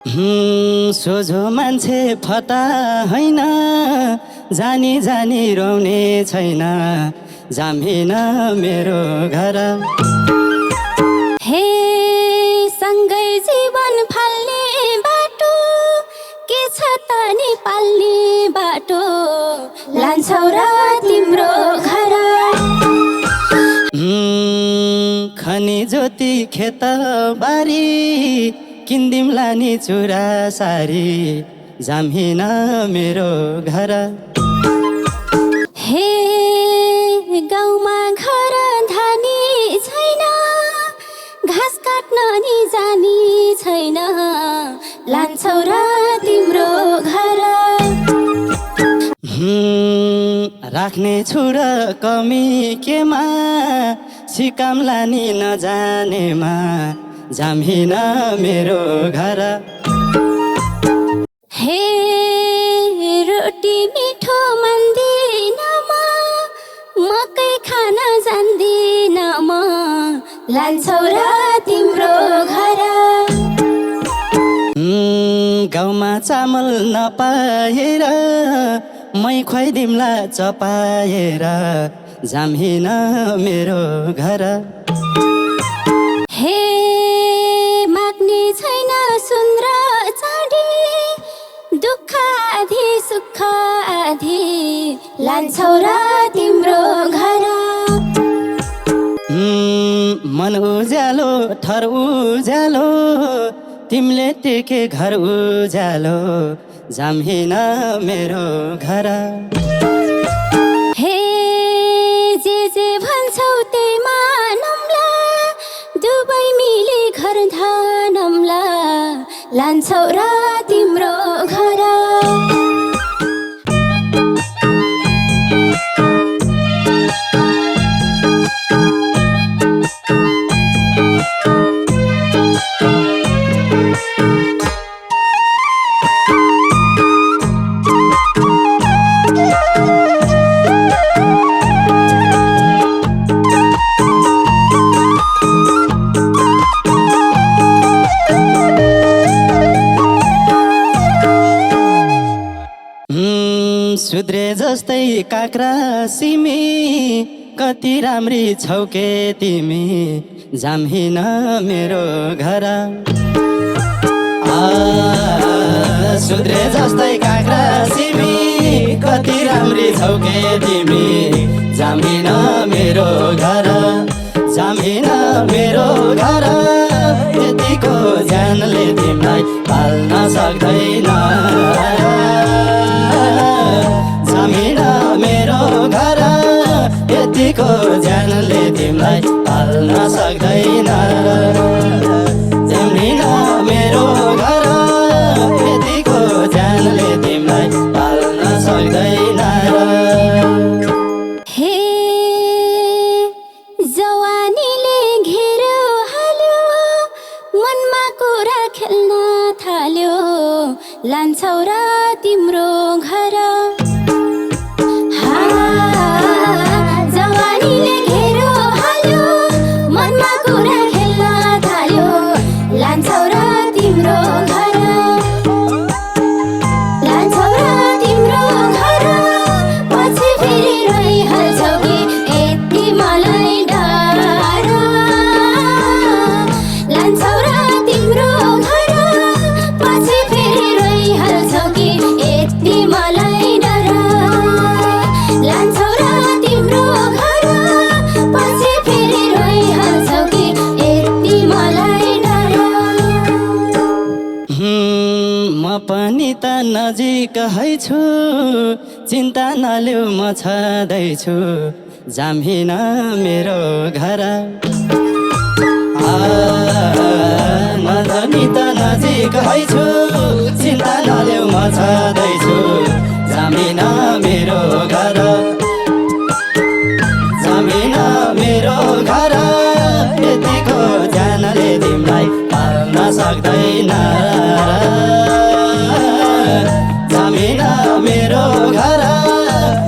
सोझो मान्छे फता होइन, जानी जानी रोउने छैन, जामिन मेरो घर। हे सँगै जीवन फाल्ने बाटो के छ त नि पाल्ने बाटो, लान्छौ र तिम्रो घर। खनी ज्योति खेत बारी, किन्दिमला नि चुरा सारी, जामिन मेरो घर। हे गाउँमा घर धानी छैन, घाँस काट्न नि जानी छैन, लान्छौ र तिम्रो घर। राख्ने छु र कमी केमा, सिकाम्ला नि नजानेमा, जामिन मेरो घर। हे रोटी मिठो मान्दिन म, मकै खान जान्दिन म, लान्छौ र तिम्रो घर। गाउँमा चामल नपाएर, मै खुवाइदिम्ला चपाएर, जामिन मेरो घर। हे माग्ने छैन सुन र चाँडी, दुःख आधी सुख आधी, लान्छौ र तिम्रो घर। मन उज्यालो थर उज्यालो, तिमीले टेके घर उज्यालो, जामिन मेरो घर। हे जे भन्छौ त्यही मानौँला, दुवै मिली घर धानौँला, लान्छौ र तिम्रो घर। सुध्रे जस्तै काक्रा सिमी, कति राम्री छौ के तिमी, जामिन मेरो घर। सुध्रे जस्तै काक्रा सिमी, कति राम्री छौ के तिमी, जामिन मेरो घर। जामिन मेरो घर, यतिको ज्यानले तिमीलाई पाल्न सक्दैन। जामिन मेरो घर, यतिको ज्यानले तिमीलाई पाल्न सक्दैन। जामिन मेरो घर, यतिको ज्यानले तिमीलाई पाल्न सक्दैन। हे जवानीले घेरो हाल्यो, मनमा कुरा खेल्न थाल्यो, लान्छौ र तिम्रो घर। जवानीले घेरो हाल्यो, मनमा कुरा खेल्न थाल्यो, लान्छौ र तिम्रो घर। लान्छौ र तिम्रो घर, पछि फेरि रहिहाल्छौ कि यति मलाई डर। लान्छौ र तिम्रो घर, पछि फेरि रहिहाल्छौ कि यति मलाई डर। लान्छौ र तिम्रो घर, पछि फेरि रहिहाल्छौ कि यति मलाई डर। म पनि त नजिकै छु, चिन्ता नलिऊ म छँदैछु, जामिन मेरो घर। म त नजिकै छु, चिन्ता नलिऊ म छँदैछु, जामिन मेरो घर। जामिन मेरो घर, यतिको ज्यानले तिमीलाई पाल्न सक्दैन। जामिन मेरो घर,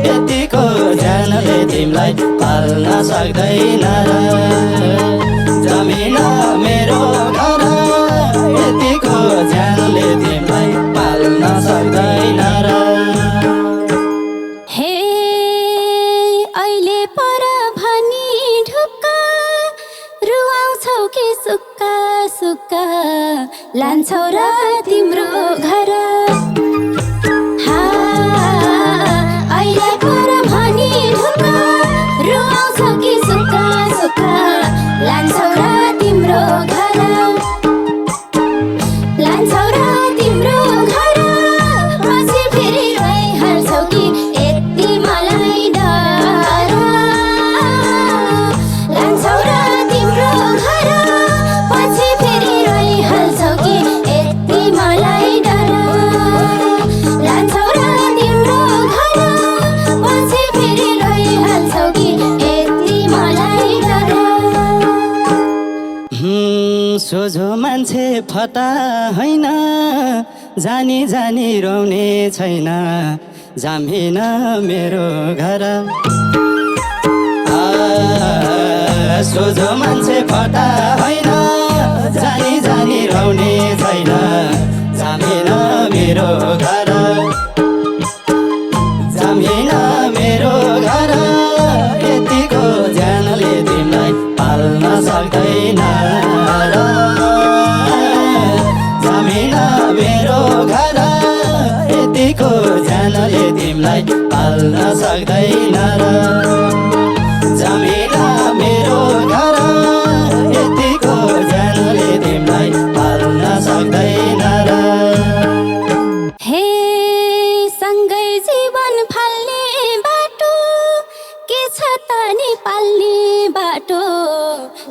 यतिको ज्यानले तिमीलाई पाल्न सक्दैन। जामिन मेरो घर, यतिको ज्यानले र तिम्रो घर अहिले पर भनी ढुक्क रुवाउँछ कि सुक्ख सुक्ख लान्छौ र तिम्रो घर लान्छौ र तिम्रो घर पछि फेरि रोइहाल्छौ कि यति मलाई डर लान्छौ र तिम्रो घर पछि फेरि रोइहाल्छौ कि यति मलाई डर लान्छौ र तिम्रो घर पछि फेरि रोइहाल्छौ कि यति मलाई डर सोझो मान्छे फटा होइन जानी जानी रोउने छैन जामिन मेरो घर सोझो मान्छे फटा होइन जानी जानी रोउने छैन जामिन मेरो घर जामिन मेरो घर यतिको ज्यानले तिमीलाई पाल्न सक्दैन र जामिन मेरो घर यतिको ज्यानले तिमीलाई पाल्न सक्दैन र जामिन मेरो घर यतिको ज्यानले तिमीलाई पाल्न सक्दैन र हे सँगै जीवन फाल्ने बाटो के छ त नि पाल्ने बाटो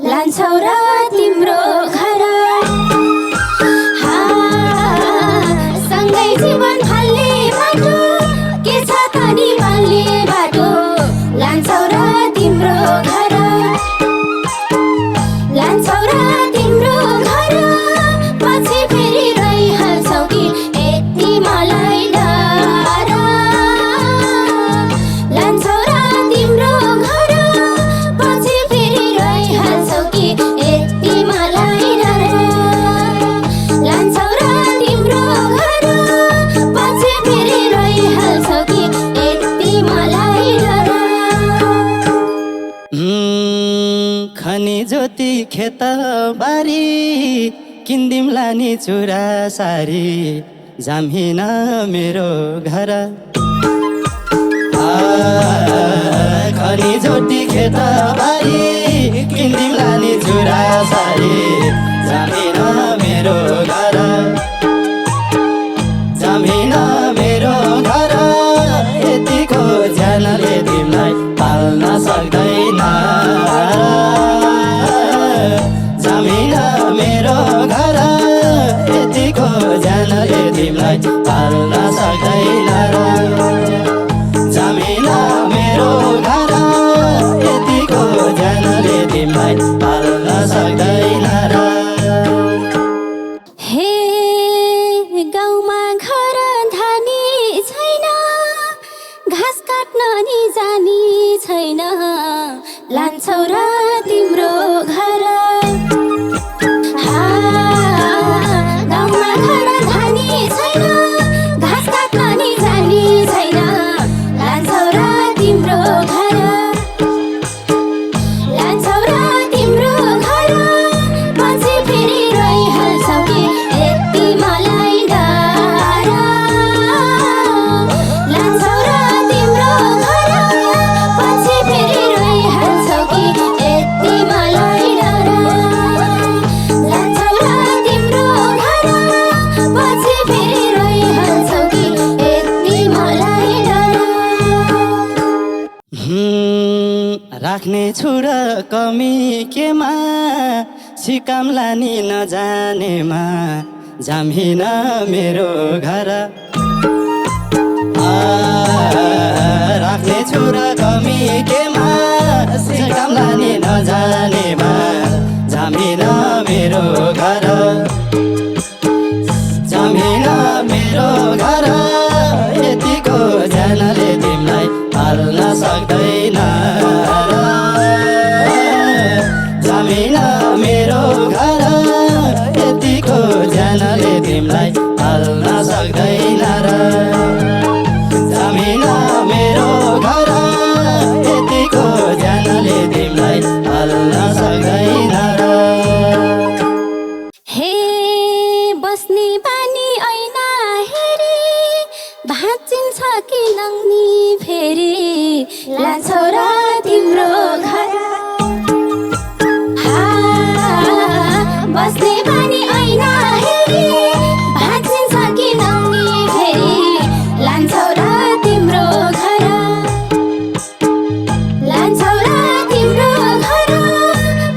लान्छौ र तिम्रो घर सँगै जीवन फाल्ने बाटो के छ त नि पाल्ने बाटो लान्छौ र तिम्रो घर लान्छौ र तिम्रो घर पछि फेरि रोइहाल्छौ कि यति मलाई डर लान्छौ र तिम्रो घर पछि फेरि रोइहाल्छौ कि यति मलाई डर लान्छौ र तिम्रो घर पछि फेरि रोइहाल्छौ कि यति मलाई डर खनी ज्योति खेत बारी किन्दिम लानी चुरा सारी जामिन मेरो घर खनी ज्योति खेत बारी किन्दिम लानी चुरा सारी जामिन मेरो घर जामिन मेरो घर यतिको ज्यानले तिमीलाई पाल्न सक्दैन जामिन मेरो घर यतिको ज्यानले तिमीलाई पाल्न सक्दैन र जामिन मेरो घर यतिको ज्यानले तिमीलाई पाल्न सक्दैन र हे गाउँमा घर धानी छैन घाँस काट्न नि जानी छैन लान्छौ र तिम्रो घर गाउँमा घर धानी छैन घाँस काट्न नि जानी छैन लान्छौ र तिम्रो घर लान्छौ र तिम्रो घर पछि फेरि रोइहाल्छौ कि यति मलाई डर लान्छौ र तिम्रो घर पछि फेरि रोइहाल्छौ कि यति मलाई डर लान्छौ र तिम्रो घर पछि फेरि रोइहाल्छौ कि यति मलाई डर राख्ने छु र कमी केमा सिकाम्ला नि नजानेमा जामिन मेरो घर राख्ने छु र कमी केमा सिकाम्ला नि नजानेमा जामिन मेरो घर जामिन मेरो घर यतिको ज्यानले तिमीलाई पाल्न सक्दैन र जामिन मेरो घर यतिको ज्यानले तिमीलाई पाल्न सक्दैन र जामिन मेरो घर यतिको ज्यानले तिमीलाई पाल्न सक्दैन र हे बस्ने कि नङ्नी फेरि लान्छौ र तिम्रो घर बस्ने बानी ऐना हेरी भाँचिन्छ कि नङ्नी फेरि लान्छौ र तिम्रो घर लान्छौ र तिम्रो घर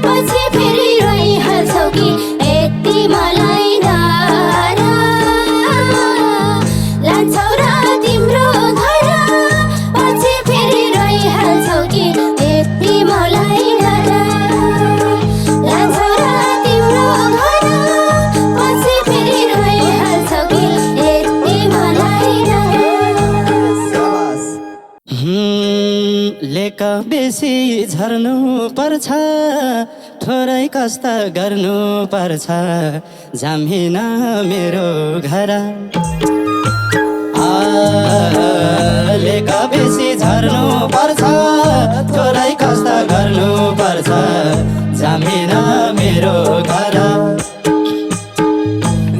पछि फेरि रोइहाल्छौ कि यति मलाई डर लान्छौ र तिम्रो घर पछि फेरि रोइहाल्छौ कि यति मलाई डर लान्छौ र तिम्रो घर पछि फेरि रोइहाल्छौ कि यति मलाई डर लेक बेसी झर्नु पर्छ थोरै कष्ट गर्नु पर्छ जामिन मेरो घर लेक बेसी झर्नु पर्छ थोरै कष्ट गर्नु पर्छ जामिन मेरो घर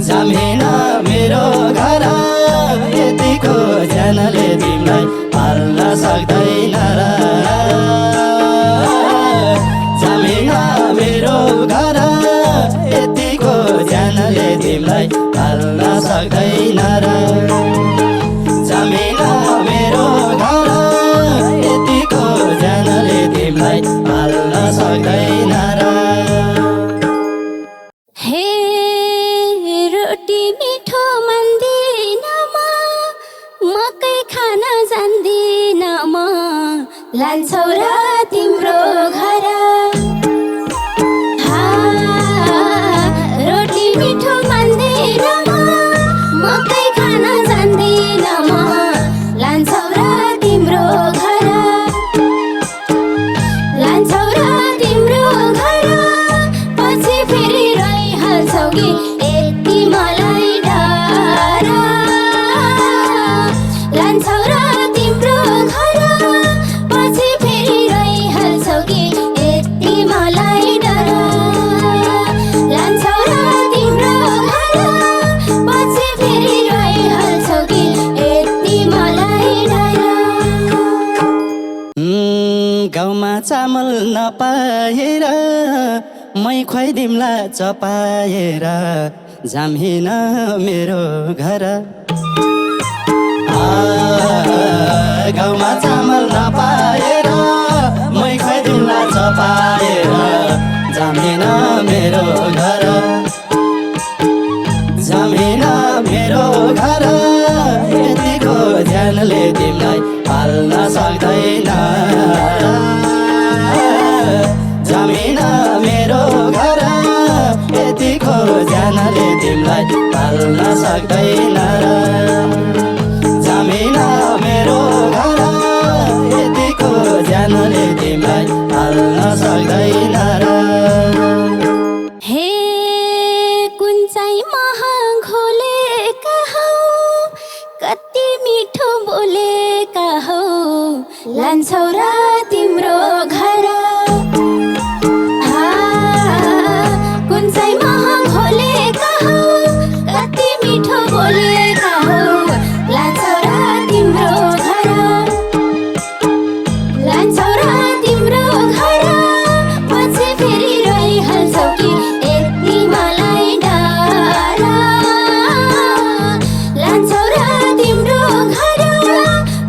जामिन मेरो घर यतिको ज्यानले तिमीलाई पाल्न सक्दैन र जामिन मेरो घर यतिको ज्यानले तिमीलाई पाल्न सक्दैन र जामिन मेरो घर यतिको ज्यानले तिमीलाई पाल्न सक्दैन र हे रोटी मिठो मान्दिन म मकै खान जान्दिन म लान्छौ र तिम्रो घर रोटी मिठो मान्दिन म मकै खान जान्दिन म लान्छौ र तिम्रो घर लान्छौ र तिम्रो घर पछि फेरि रोइहाल्छौ कि यति मलाई डर लान्छौ र तिम्रो घर पछि फेरि रोइहाल्छौ कि यति मलाई डर लान्छौ र तिम्रो घर पछि फेरि रोइहाल्छौ कि यति मलाई डर गाउँमा चामल नपाएर मै खुवाइदिउँला चपाएर जामिन मेरो घर गाउँमा चामल नपाएर मै खुवाइदिउँला चपाएर जामिन मेरो घर जामिन मेरो घर यतिको ज्यानले तिमीलाई पाल्न सक्दैन जामिन मेरो घर यतिको ज्यानले तिमीलाई पाल्न सक्दैन जामिन मेरो घर यतिको ज्यानले तिमीलाई पाल्न सक्दैन हे कुन चाहिँ महाघोलेका हौ कति मिठो बोलेका हौ लान्छौ र तिम्रो घर कुन चाहिँ महाघोलेका हौ कति मिठो बोलेका हौ लान्छौ र तिम्रो घर लान्छौ र तिम्रो घर पछि फेरि रोइहाल्छौ कि यति मलाई डर लान्छौ र तिम्रो घर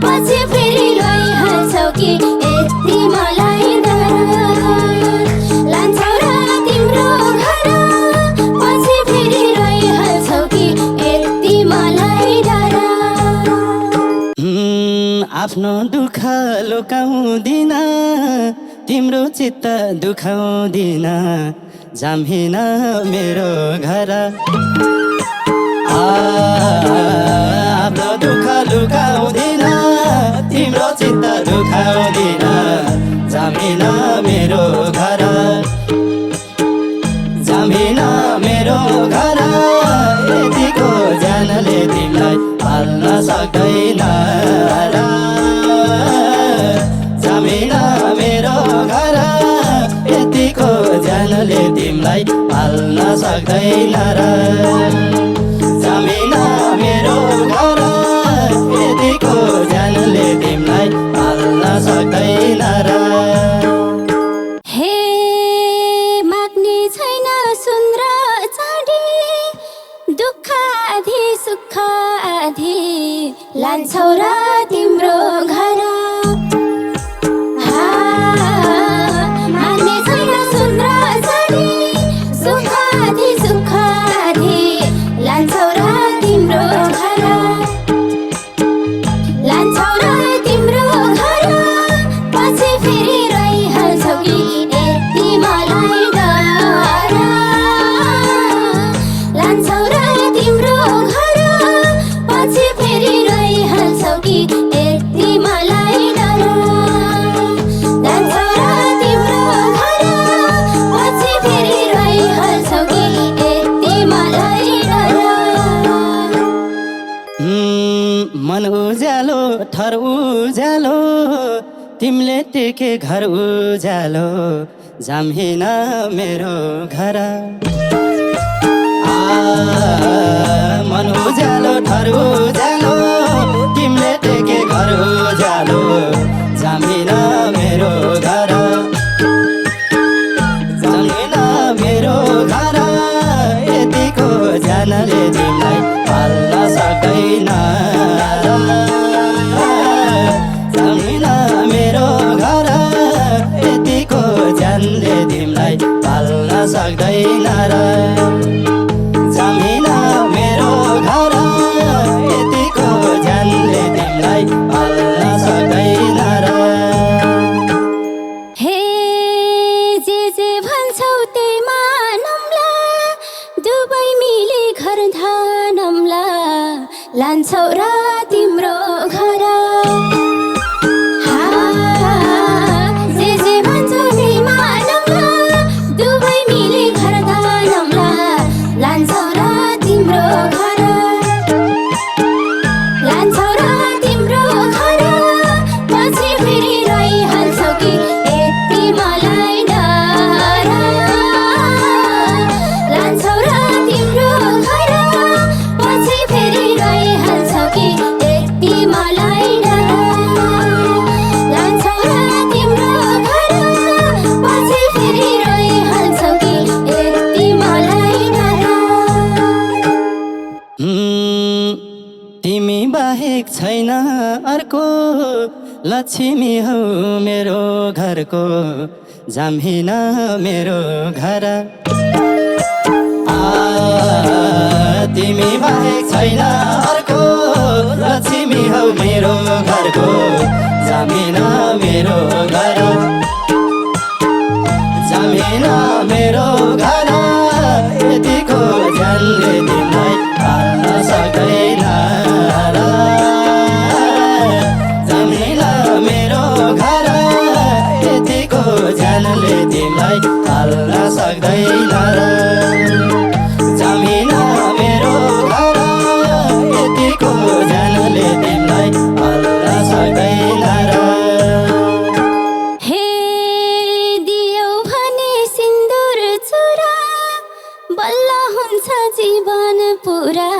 पछि फेरि रोइहाल्छौ कि यति मलाई डर लान्छौ र तिम्रो घर पछि फेरि रोइहाल्छौ कि यति मलाई डर आफ्नो दुःख लुकाउँदिन तिम्रो चित्त दुखाउँदिन जामिन मेरो घर आफ्नो दुःख लुकाउँदिन तिम्रो चित्त दुखाउँदिन जामिन मेरो घर जामिन मेरो घर यतिको ज्यानले तिमीलाई पाल्न सक्दैन जामिन मेरो घर यतिको ज्यानले तिमीलाई पाल्न सक्दैन जामिन मेरो घर यतिको सुख आधी लान्छौ र तिम्रो घर मान्ने छैन सुन र चाँदी सुख आधी लान्छौ र तिम्रो घर लान्छौ र तिम्रो घर पछि फेरि रहिहाल्छौ कि यति मलाई डर लान्छौ र तिम्रो घर पछि फेरि रहिहाल्छौ कि यति मलाई डर लान्छौ र तिम्रो घर पछि फेरि रहिहाल्छौ कि यति मलाई डर मन उज्यालो थर उज्यालो तिमीले टेके घर उज्यालो जाम्हिन मेरो घर मन उज्यालो थर उज्यालो तिमीले टेके घर उज्यालो जाम्हिन मेरो घर जाम्हिन मेरो घर यतिको जानले तिमीलाई पाल्न सक्दैन जाम्हिन मेरो घर यतिको जानले तिमीलाई पाल्न सक्दैन र जाम्हिन मेरो घर यतिको जानले तिमीलाई पाल्न सक्दैन र हे जे भन्छौ त्यही मानौँला दुवै मिली घर धानौँला लान्छौ र तिम्रो घर जे भन्छौ त्यही मानौँला दुवै मिली घर धानौँला लान्छौ र तिम्रो घर लान्छौ र तिम्रो घर पछि फेरि रहिहाल्छौ कि यति मलाई डर लान्छौ र तिम्रो घर पछि फेरि रहिहाल्छौ कि यति मलाई डर लान्छौ र तिम्रो घर पछि फेरि रहिहाल्छौ कि यति मलाई डर तिमी बाहेक छैन अर्को लक्ष्मी हौ मेरो घरको जाम्हिन मेरो घर तिमी बाहेक छैन अर्को लक्ष्मी हौ मेरो घरको जाम्हिन मेरो घर जाम्हिन मेरो घर यतिको जानले तिमीलाई पाल्न सक्दैन र जाम्हिन मेरो घर यतिको जानले तिमीलाई पाल्न सक्दैन र जाम्हिन मेरो घर यतिको जानले तिमीलाई पाल्न सक्दैन र हे दियौ भने सिन्दुर चुरा बल्ल हुन्छ जीवन पुरा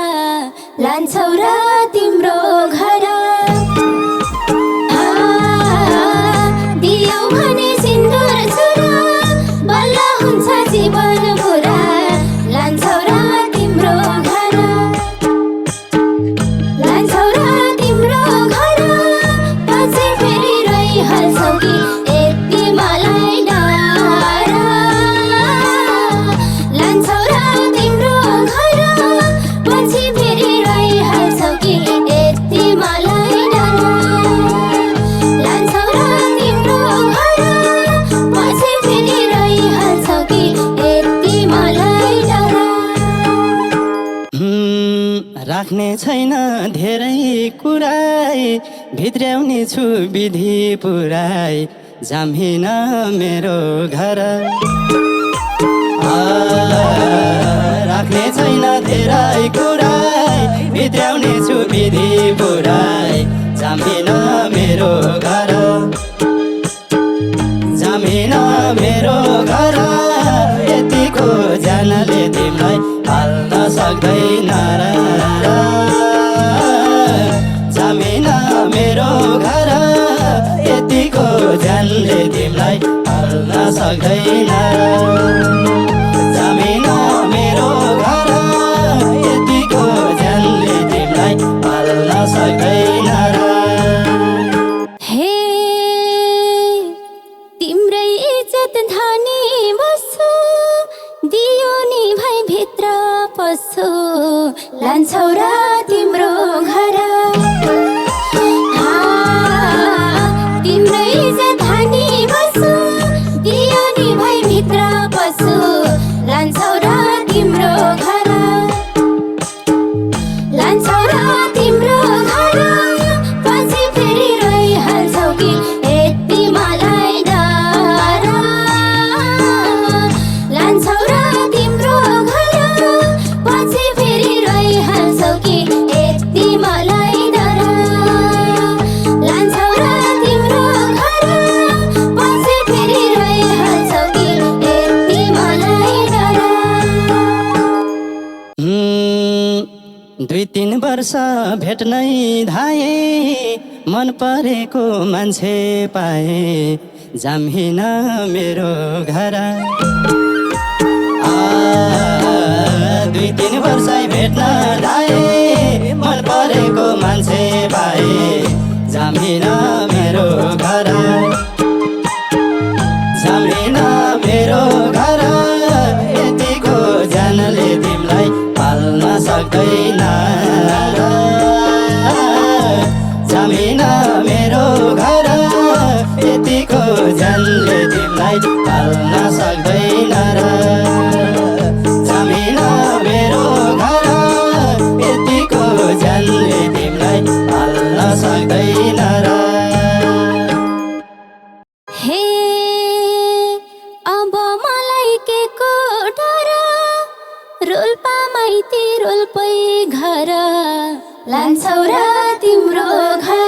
लान्छौ र तिम्रो घर दियौ भने सिन्दुर चुरा बल्ल हुन्छ जीवन पुरा लान्छौ र तिम्रो घर लान्छौ र तिम्रो घर पछि फेरि रहिहाल्छौ कि यति मलाई डर लान्छौ र तिम्रो घर पछि फेरि रहिहाल्छौ कि यति मलाई डर लान्छौ र तिम्रो घर पछि फेरि रहिहाल्छौ कि यति मलाई डर राख्ने छैन धेरै कुराई भित्र्याउने छु विधि पुराई जाम्हिन मेरो घर राख्ने छैन धेरै कुराई भित्र्याउने छु विधि पुराई जाम्हिन मेरो घर जाम्हिन मेरो घर यतिको जानले तिमीलाई पाल्न सक्दैन र जाम्हिन मेरो घर यतिको जानले तिमीलाई पाल्न सक्दैन जाम्हिन मेरो घर यतिको जानले 2-3 वर्ष भेट्नै धाए मन परेको मान्छे पाए जामिन मेरो घर 2-3 वर्ष भेट्न धाए मन परेको मान्छे पाए जामिन मेरो घर जामिन मेरो घर यतिको जानले तिमीलाई पाल्न सक्दैन र जामिन मेरो घर यतिको जानले तिमीलाई पाल्न सक्दैन र जामिन मेरो घर यतिको जानले तिमीलाई पाल्न सक्दैन र हे अब मलाई के को डर रोल्पा माइती रोल्पै घर लान्छौ र तिम्रो घर